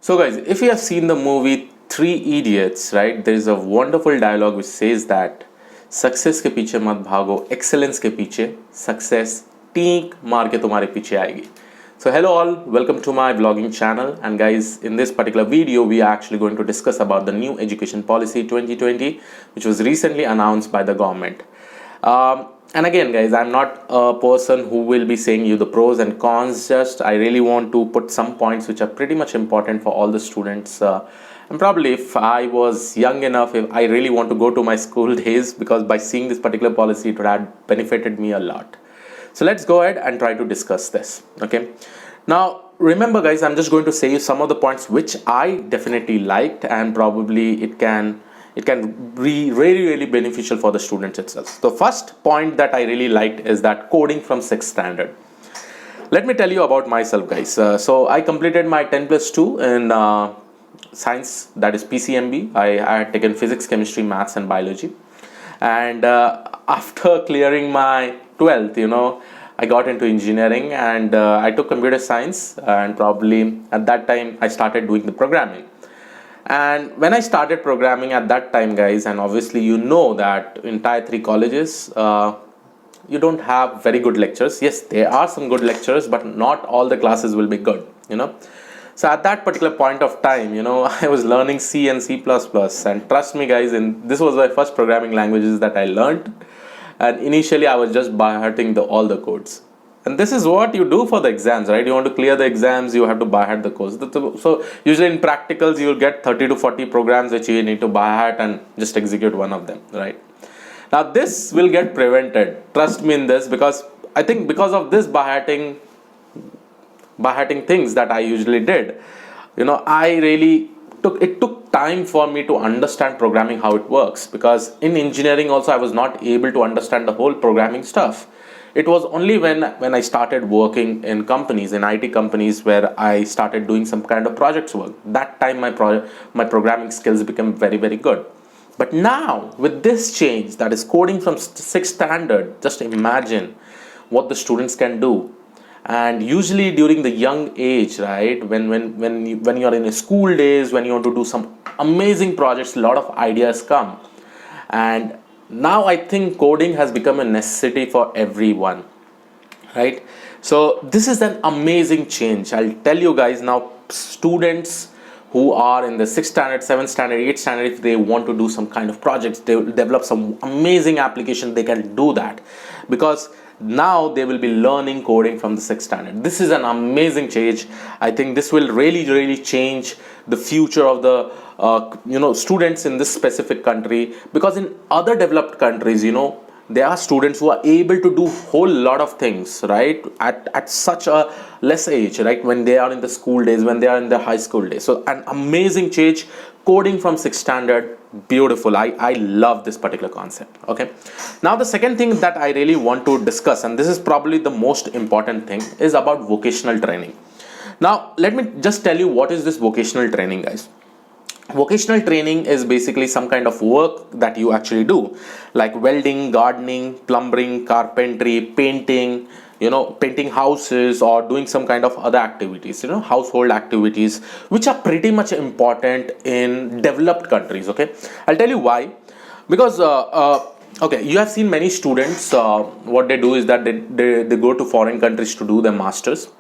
So guys, if you have seen the movie Three Idiots, right, there is a wonderful dialogue which says that success के पीछे मत भागो, excellence के पीछे success teak मार के तुम्हारे पीछे आएगी. So hello all, welcome to my vlogging channel, and guys, in this particular video we are actually going to discuss about the new education policy 2020 which was recently announced by the government. And again guys, I'm not a person who will be saying you the pros and cons, just I really want to put some points which are pretty much important for all the students. And probably if I was young enough, if I really want to go to my school days, because by seeing this particular policy it would have benefited me a lot. So let's go ahead and try to discuss this. Okay, now remember guys, I'm just going to say you some of the points which I definitely liked, and probably it can be really beneficial for the students itself. The first point that I really liked is that coding from 6th standard. Let me tell you about myself guys. So I completed my 10+2 in science, that is PCMB. I had taken physics, chemistry, maths and biology, and after clearing my 12th, I got into engineering, and I took computer science, and probably at that time I started doing the programming. And when I started programming at that time guys, and obviously you know that in tier 3 colleges you don't have very good lectures. Yes, there are some good lecturers, but not all the classes will be good. So at that particular point of time, I was learning C and C++, and trust me guys, this was my first programming languages that I learned, and initially I was just by hearting all the codes. And this is what you do for the exams, right? You want to clear the exams, you have to by heart the codes. So usually in practicals, you will get 30 to 40 programs which you need to by heart and just execute one of them, right? Now this will get prevented. Trust me in this, because I think because of this by hearting things that I usually did, I really took time for me to understand programming, how it works, because in engineering also I was not able to understand the whole programming stuff. It was only when I started working in companies, in IT companies, where I started doing some kind of projects work. That time my programming skills became very good. But now with this change, that is coding from 6th standard, just imagine what the students can do. And usually during the young age, right, when you are in a school days, when you want to do some amazing projects, a lot of ideas come. And now I think coding has become a necessity for everyone, right? So this is an amazing change. I'll tell you guys, now students who are in the 6th standard, 7th standard, 8th standard, if they want to do some kind of projects, they will develop some amazing application, they can do that, because now they will be learning coding from the 6th standard. This is an amazing change. I think this will really change the future of the students in this specific country, because in other developed countries, there are students who are able to do whole lot of things, right, at such a less age, right, when they are in the school days, when they are in the high school days. So an amazing change, coding from 6th standard, beautiful. I love this particular concept. Okay, now the second thing that I really want to discuss, and this is probably the most important thing, is about vocational training. Now let me just tell you what is this vocational training guys. Vocational training is basically some kind of work that you actually do, like welding, gardening, plumbing, carpentry, painting, painting houses, or doing some kind of other activities, household activities, which are pretty much important in developed countries. Okay, I'll tell you why. Because okay, you have seen many students, what they do is that they go to foreign countries to do their masters,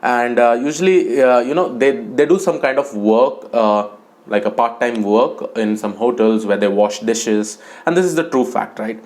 and usually they do some kind of work, like a part-time work in some hotels where they wash dishes. And this is the true fact, right?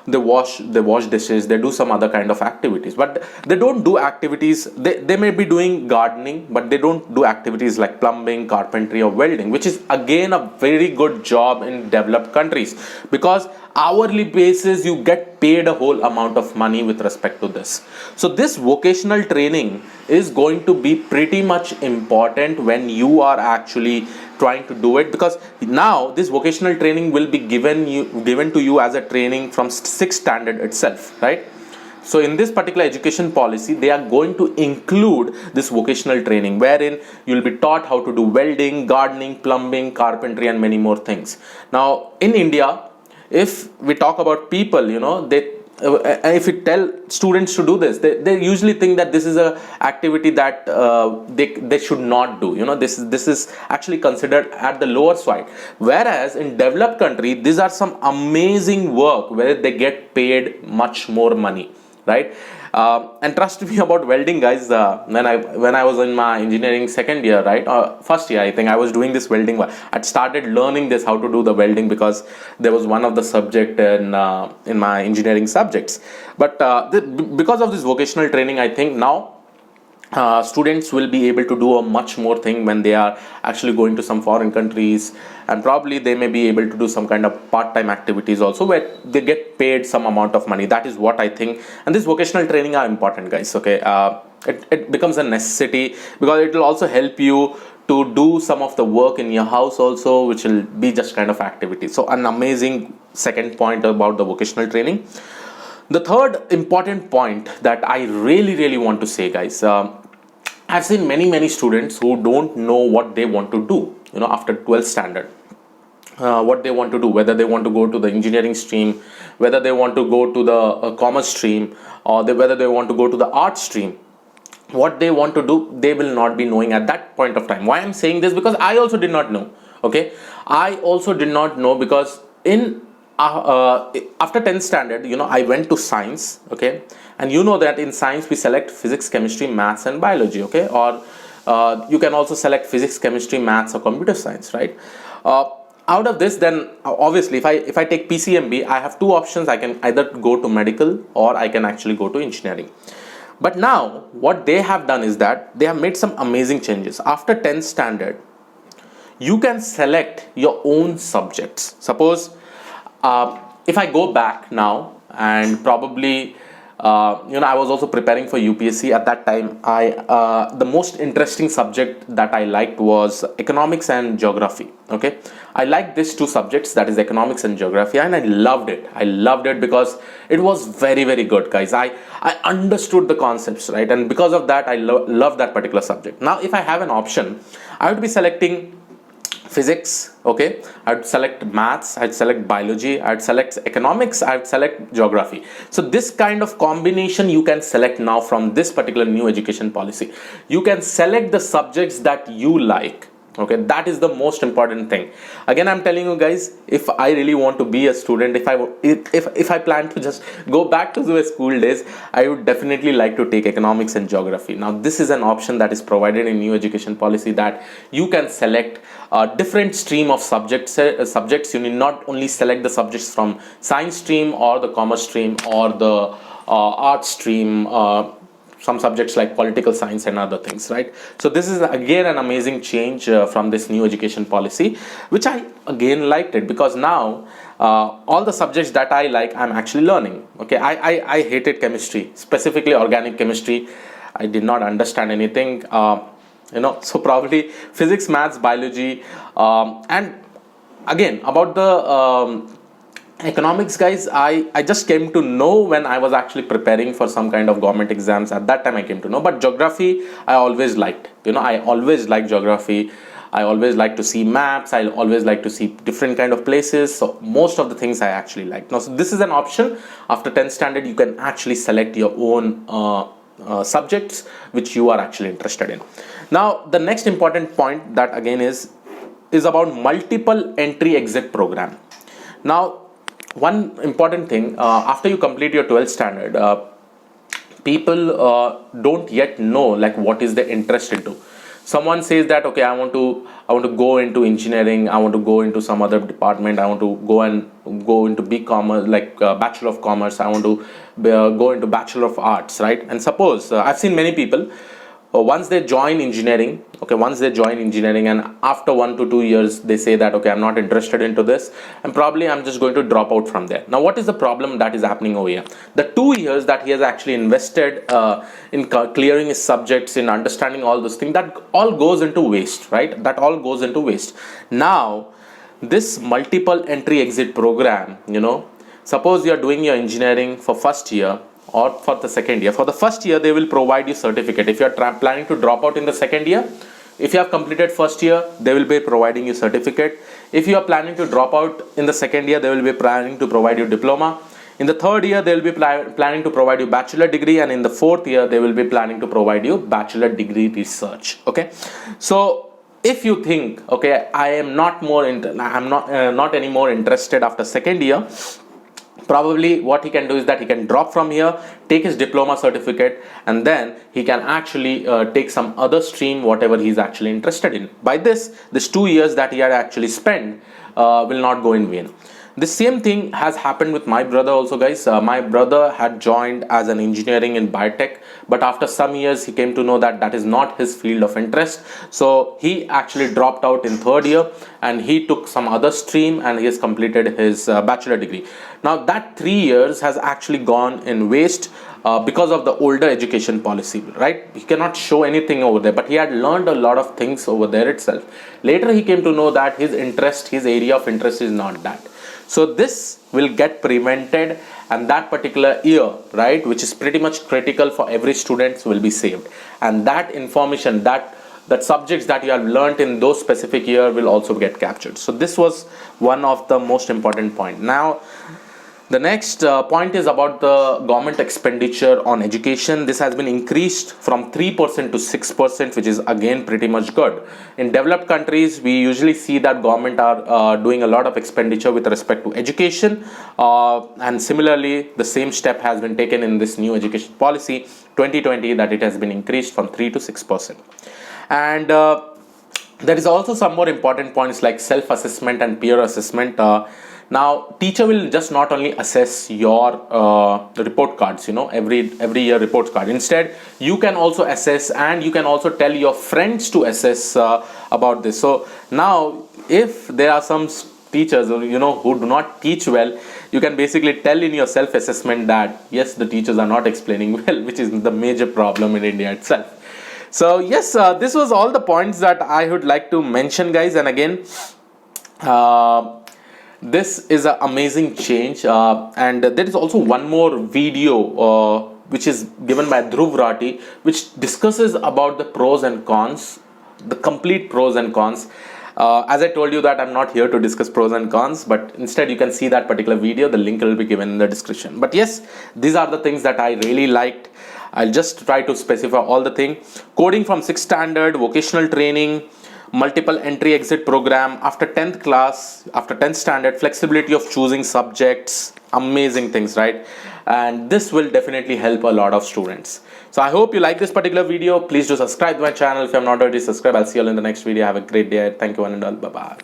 They wash dishes, they do some other kind of activities, but they don't do activities. They may be doing gardening, but they don't do activities like plumbing, carpentry or welding, which is again a very good job in developed countries, because hourly basis you get paid a whole amount of money with respect to this. So this vocational training is going to be pretty much important when you are actually trying to do it, because now this vocational training will be given to you as a training from 6th standard itself, right? So in this particular education policy, they are going to include this vocational training, wherein you will be taught how to do welding, gardening, plumbing, carpentry and many more things. Now in India, if we talk about people, if you tell students to do this, they usually think that this is a activity that they should not do. This is actually considered at the lower side, whereas in developed country these are some amazing work where they get paid much more money, right? And trust me about welding, guys. When I was in my engineering second year, right, first year, I think I was doing this welding. I started learning this how to do the welding because there was one of the subject in my engineering subjects. But because of this vocational training, I think now students will be able to do a much more thing when they are actually going to some foreign countries, and probably they may be able to do some kind of part-time activities also where they get paid some amount of money. That is what I think, and this vocational training are important, guys. Okay, it becomes a necessity because it will also help you to do some of the work in your house also, which will be just kind of activity. So an amazing second point about the vocational training. The third important point that I really want to say, guys, I've seen many students who don't know what they want to do, after 12th standard. What they want to do, whether they want to go to the engineering stream, whether they want to go to the commerce stream, or whether they want to go to the art stream. What they want to do, they will not be knowing at that point of time. Why I'm saying this? Because I also did not know. Okay, I also did not know because after 10th standard, I went to science. Okay, and that in science we select physics, chemistry, maths and biology. Okay, or you can also select physics, chemistry, maths or computer science, right? Out of this, then obviously if I take PCMB, I have two options. I can either go to medical or I can actually go to engineering. But now what they have done is that they have made some amazing changes. After 10th standard, you can select your own subjects. Suppose if I go back now, and probably I was also preparing for UPSC at that time. The most interesting subject that I liked was economics and geography. Okay, I liked these two subjects, that is economics and geography, and I loved it because it was very good, guys. I understood the concepts, right? And because of that, I love that particular subject. Now if I have an option, I would be selecting physics. Okay, I'd select maths, I'd select biology, I'd select economics, I'd select geography. So this kind of combination you can select now from this particular new education policy. You can select the subjects that you like. Okay, that is the most important thing. Again, I'm telling you guys, if I really want to be a student, if I plan to just go back to the school days, I would definitely like to take economics and geography. Now this is an option that is provided in new education policy, that you can select a different stream of subjects. You need not only select the subjects from science stream or the commerce stream or the art stream, some subjects like political science and other things, right? So this is again an amazing change from this new education policy, which I again liked it, because now all the subjects that I like, I'm actually learning. Okay, I hated chemistry, specifically organic chemistry. I did not understand anything, so probably physics, maths, biology, and again about the economics, guys, I just came to know when I was actually preparing for some kind of government exams. At that time I came to know. But geography I always liked. I always liked geography. I always like to see maps. I always like to see different kind of places. So most of the things I actually like. Now, so this is an option. After 10th standard, you can actually select your own subjects which you are actually interested in. Now the next important point that again is about multiple entry exit program. Now one important thing, after you complete your 12th standard, people don't yet know like what is the interest into. Someone says that, okay, I want to go into engineering, I want to go into some other department, I want to go into BCommerce, like Bachelor of Commerce, I want to go into Bachelor of Arts, right? And suppose I've seen many people once they join engineering, and after 1 to 2 years they say that, okay, I'm not interested into this, and probably I'm just going to drop out from there. Now what is the problem that is happening over here? The 2 years that he has actually invested in clearing his subjects, in understanding all those things, that all goes into waste, right? That all goes into waste. Now this multiple entry exit program, suppose you are doing your engineering for first year or for the second year. For the first year, they will provide you certificate. If you are planning to drop out in the second year, if you have completed first year, they will be providing you certificate. If you are planning to drop out in the second year, they will be planning to provide you diploma. In the third year, they will be planning to provide you bachelor degree, and in the fourth year, they will be planning to provide you bachelor degree research. Okay, so if you think, okay, I am not not any more interested after second year, probably what he can do is that he can drop from here, take his diploma certificate, and then he can actually take some other stream, whatever he's actually interested in. By this 2 years that he had actually spent will not go in vain. The same thing has happened with my brother also, guys. My brother had joined as an engineering in biotech, but after some years he came to know that that is not his field of interest. So he actually dropped out in third year and he took some other stream and he has completed his bachelor degree. Now that 3 years has actually gone in waste because of the older education policy, right? He cannot show anything over there, but he had learned a lot of things over there itself. Later he came to know that his area of interest is not that. So this will get prevented, and that particular year, right, which is pretty much critical for every student, will be saved. And that information, that subjects that you have learned in those specific year will also get captured. So this was one of the most important point. Now, the next point is about the government expenditure on education. This has been increased from 3% to 6%, which is again pretty much good. In developed countries, we usually see that government are doing a lot of expenditure with respect to education. And similarly, the same step has been taken in this new education policy 2020, that it has been increased from 3 to 6%. And there is also some more important points like self-assessment and peer assessment. Now, teacher will just not only assess your report cards, every year report card. Instead, you can also assess, and you can also tell your friends to assess about this. So now, if there are some teachers, who do not teach well, you can basically tell in your self-assessment that yes, the teachers are not explaining well, which is the major problem in India itself. So yes, this was all the points that I would like to mention, guys. And again, this is an amazing change, and there is also one more video which is given by Dhruv Rathee, which discusses about the pros and cons, the complete pros and cons. As I told you that I'm not here to discuss pros and cons, but instead you can see that particular video. The link will be given in the description. But yes, these are the things that I really liked. I'll just try to specify all the things. Coding from 6th standard, vocational training, multiple entry exit program, after 10th class, after 10th standard, flexibility of choosing subjects, amazing things, right? And this will definitely help a lot of students. So I hope you like this particular video. Please do subscribe to my channel if you have not already subscribed. I'll see you all in the next video. Have a great day. Thank you one and all. Bye bye.